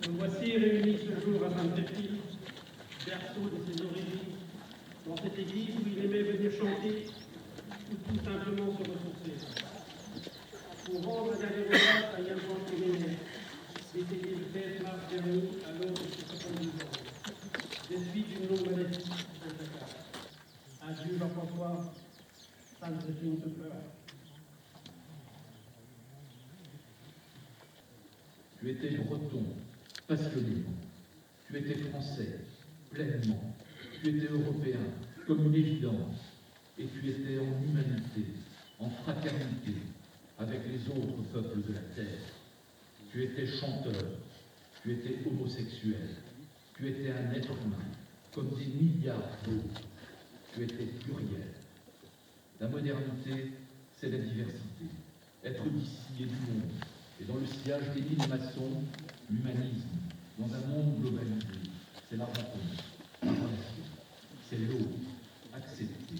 Nous voici réunis ce jour à Sainte-Pétrie, berceau de ses origines, dans cette église où il aimait venir chanter ou tout simplement se ressourcer. Pour rendre un dernier hommage à Yann Jean Kéménet, décédé le 16 mars dernier à l'âge de 72 ans, des suites d'une longue maladie incapable. Adieu Jean-François, Sainte-Pétrie te pleure. Tu étais breton, passionnément. Tu étais français, pleinement. Tu étais européen, comme une évidence. Et tu étais en humanité, en fraternité, avec les autres peuples de la terre. Tu étais chanteur, tu étais homosexuel, tu étais un être humain, comme des milliards d'autres. Tu étais pluriel. La modernité, c'est la diversité. Être d'ici et du monde. Et dans le sillage des lignes maçons, l'humanisme, dans un monde globalisé, c'est la rencontre, la relation, c'est l'autre, accepté.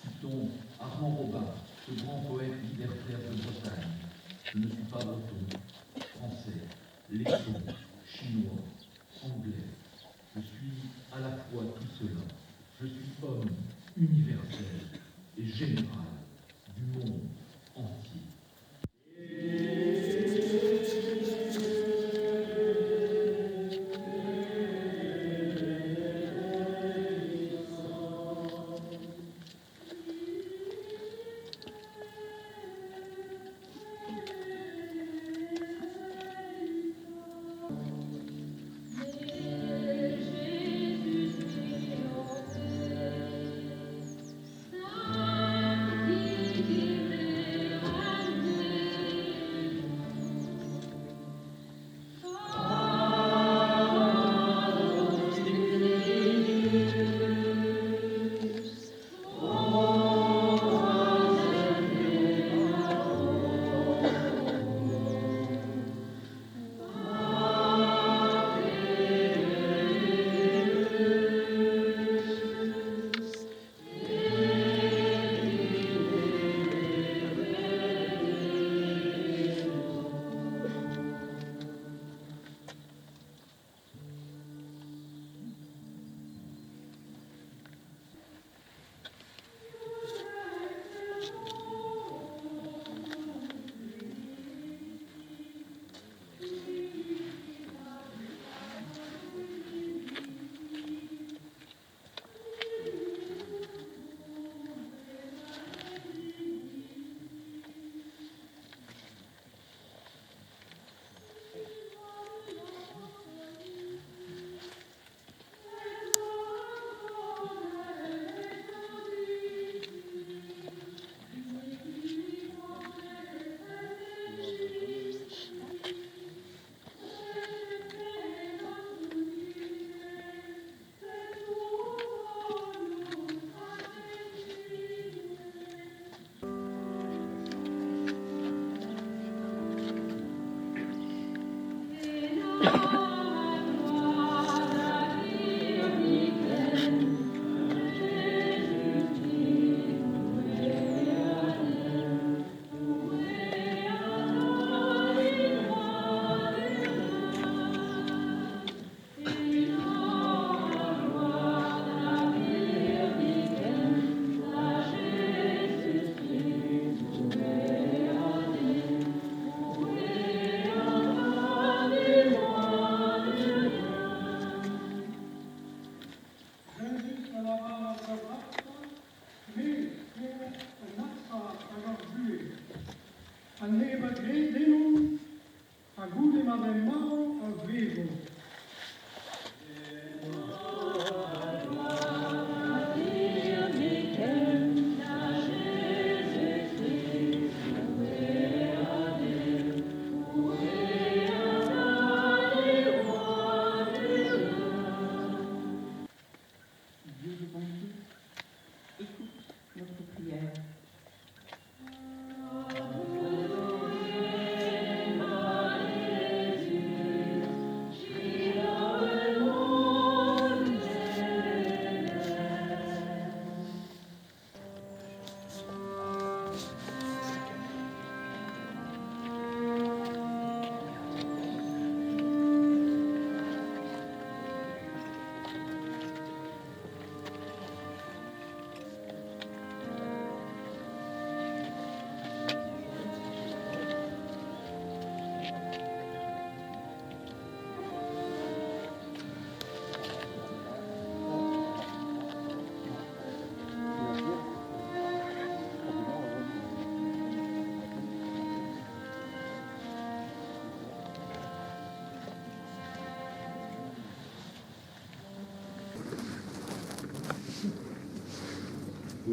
Citons Armand Robin, ce grand poète libertaire de Bretagne. Je ne suis pas breton, français, letton, chinois, anglais. Je suis à la fois tout cela. Je suis homme universel et général du monde entier.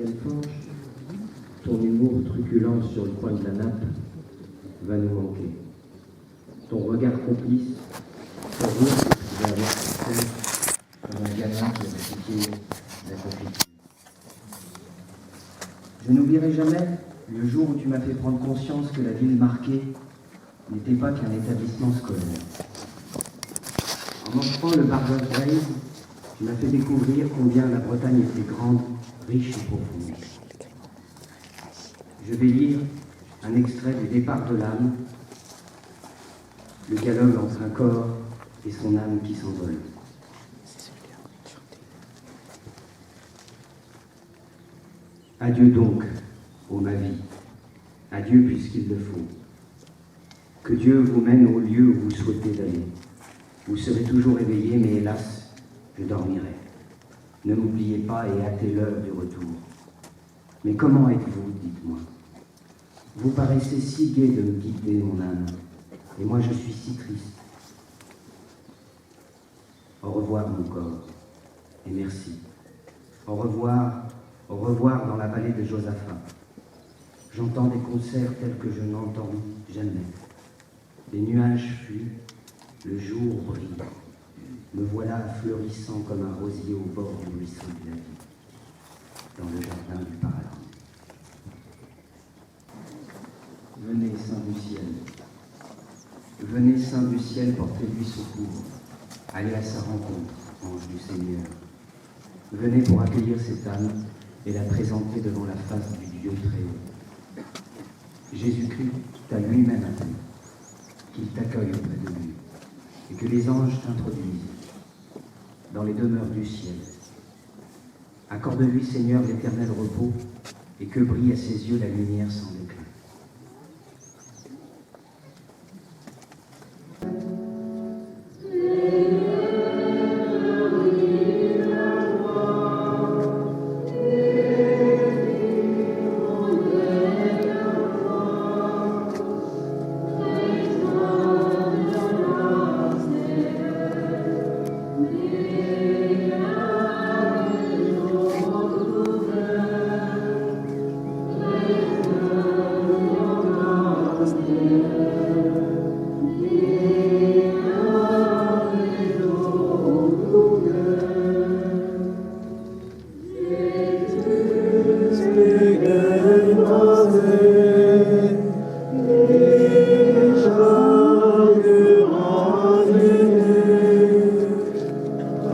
ancienne forge, ton humour truculent sur le coin de la nappe va nous manquer. Ton regard complice, ton rire que tu vas avoir sur scène, comme un gamin qui avait piqué la confiture. Je n'oublierai jamais le jour où tu m'as fait prendre conscience que la ville marquée n'était pas qu'un établissement scolaire. En offrant le Barber Braze, tu m'as fait découvrir combien la Bretagne était grande, riche et profonde. Je vais lire un extrait du Départ de l'âme, le dialogue entre un corps et son âme qui s'envole. Adieu donc, ô ma vie, adieu puisqu'il le faut. Que Dieu vous mène au lieu où vous souhaitez d'aller. Vous serez toujours éveillé, mais hélas, je dormirai. Ne m'oubliez pas et hâtez l'heure du retour. Mais comment êtes-vous, dites-moi? Vous paraissez si gai de me quitter, mon âme, et moi je suis si triste. Au revoir, mon corps, et merci. Au revoir dans la vallée de Josaphat. J'entends des concerts tels que je n'entends jamais. Les nuages fuient, le jour brille. Me voilà fleurissant comme un rosier au bord du ruisseau de la vie, dans le jardin du paradis. Venez, Saint du ciel. Venez, Saint du ciel, portez-lui secours. Allez à sa rencontre, ange du Seigneur. Venez pour accueillir cette âme et la présenter devant la face du Dieu très haut. Jésus-Christ t'a lui-même appelé, qu'il t'accueille auprès de lui, et que les anges t'introduisent dans les demeures du ciel. Accorde-lui, Seigneur, l'éternel repos, et que brille à ses yeux la lumière sans déclin.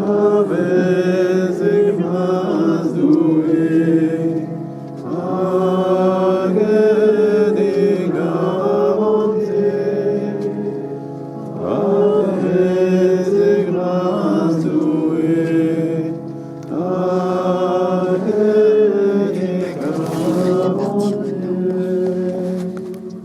Ave